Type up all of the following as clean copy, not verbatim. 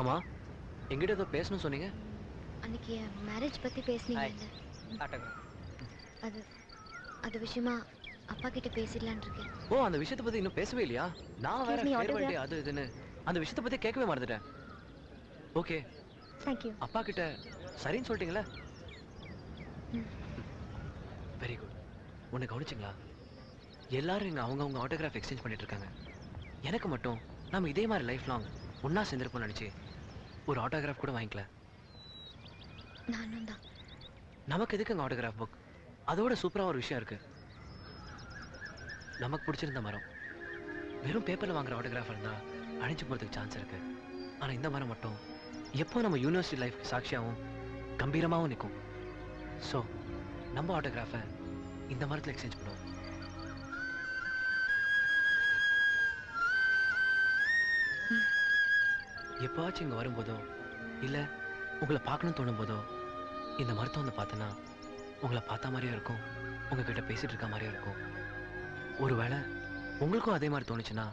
ஆமா, எங்கிட்ட ஏதோ பேசணும் சொன்னீங்க. அன்னைக்கு மேரேஜ் பத்தி பேசுனீங்க. அது அது விஷயமா அப்பா கிட்ட பேசிடலான்னு இருக்கேன். ஓ, அந்த விஷயத்தை பத்தி இன்னும் பேசவே இல்லையா? நான் வேற ஃபேர்வெல் அது இதுன்னு அந்த விஷயத்தை பத்தி கேட்கவே மறந்துட்டேன். Okay, thank you. அப்பா கிட்ட சரின்னு சொல்லிட்டீங்களா? Very good. உன்னை கவனிச்சிங்களா? எல்லாரும் இங்க அவங்க ஆட்டோகிராஃப் எக்ஸ்சேஞ்ச் பண்ணிட்டு இருக்காங்க. எனக்கு மட்டும் நாம இதே மாதிரி லைஃப் லாங் ஒன்னா சேர்ந்திருப்போம் நினைச்சு ஒரு ஆட்டோகிராஃப் கூட வாங்கிக்கல. நானும் தான். நமக்கு எதுக்குங்க ஆட்டோகிராஃப் புக்? அதோட சூப்பரா ஒரு விஷயம் இருக்கு. நமக்கு பிடிச்சிருந்த மரம் வெறும் பேப்பர்ல வாங்குற ஆட்டோகிராஃப் இருந்தா அழிஞ்சு போறதுக்கு சான்ஸ் இருக்கு. ஆனா இந்த மரம் மட்டும் எப்போ நம்ம யூனிவர்சிட்டி லைஃப் சாட்சியாகவும் கம்பீரமாகவும் நிற்கும். ஸோ நம்ம ஆட்டோகிராஃபை இந்த மரத்தில் எக்ஸ்சேஞ்ச் பண்ணுவோம். எப்போவாச்சும் இங்கே வரும்போதோ இல்லை உங்களை பார்க்கணும்னு தோணும் போதோ இந்த மரத்தை வந்து பார்த்தேன்னா உங்களை பார்த்த மாதிரியும் இருக்கும், உங்ககிட்ட பேசிட்டு இருக்க மாதிரியும் இருக்கும். ஒருவேளை உங்களுக்கும் அதே மாதிரி தோணுச்சுன்னா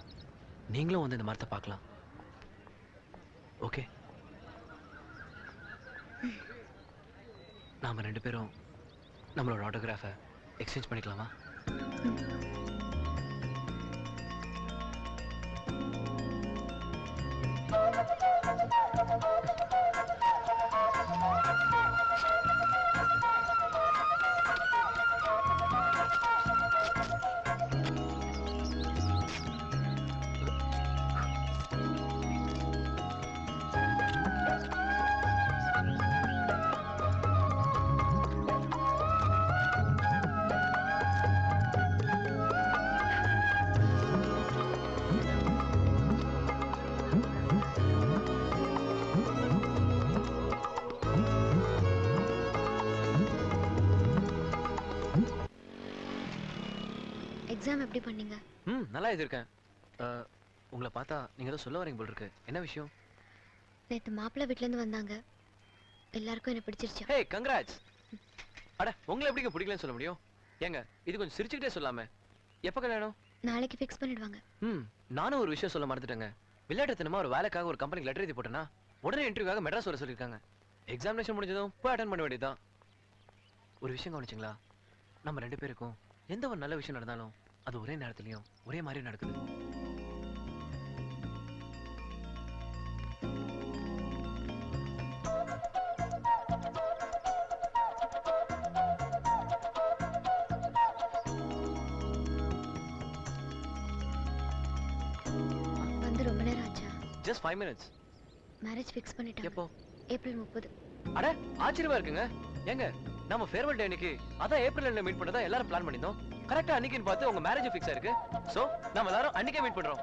நீங்களும் வந்து இந்த மரத்தை பார்க்கலாம். ஓகே, நாம ரெண்டு பேரும் நம்மளோட ஆட்டோகிராஃபை எக்ஸ்சேஞ்ச் பண்ணிக்கலாமா? எக்ஸாம் எப்படி பண்ணீங்க? நல்லா எழுதிருக்கேன். உங்களை பார்த்தா நீங்க ஏதோ சொல்ல வரீங்க போல இருக்கு. என்ன விஷயம்? நேத்து மாப்பிள்ளை வீட்ல இருந்து வந்தாங்க. எல்லாருக்கும் என்ன பிடிச்சிருச்சு. ஹே, கங்க்ராட்ஸ். அட, உங்களை எப்படிங்க பிடிக்கலன்னு சொல்ல முடியும்? ஏங்க, இது கொஞ்சம் சிரிச்சுக்கிட்டே சொல்லாம. எப்ப கல்யாணம்? நாளைக்கு ஃபிக்ஸ் பண்ணிடுவாங்க. நானும் ஒரு விஷயம் சொல்ல மறந்துட்டேங்க. விளையாட்டுத்தனமா ஒரு வேலைக்காக ஒரு கம்பெனிக்கு லெட்டர் எழுதி போட்டேன்னா உடனே இன்டர்வியூக்காக மெட்ராஸ் வர சொல்லியிருக்காங்க. எக்ஸாமினேஷன் முடிஞ்சதும் போய் அட்டென்ட் பண்ண வேண்டியதுதான். ஒரு விஷயம் கவனிச்சிங்களா? நம்ம ரெண்டு பேருக்கும் எந்த ஒரு நல்ல விஷயம் நடந்தாலும் அது ஒரே நேரத்திலையும் ஒரே மாதிரி நடக்குது. வந்து ரொம்ப நேரம் ஆச்சா? Just 5 minutes. மேரேஜ் ஃபிக்ஸ் பண்ணிட்டாங்க. எப்போ? ஏப்ரல் 30. அட, ஆச்சரியமா இருக்குங்க. ஏங்க, நம்ம ஃபேர்வெல் டே அன்னைக்கு அதான் ஏப்ரல்ல மீட் பண்ணதா எல்லாரும் பிளான் பண்ணிருந்தோம். கரெக்ட்டா அன்னைக்குன்னு பார்த்து உங்க மேரேஜ் ஃபிக்ஸ் ஆயிருக்கு. சோ நாம எல்லாரும் அன்னைக்கே மீட் பண்றோம்.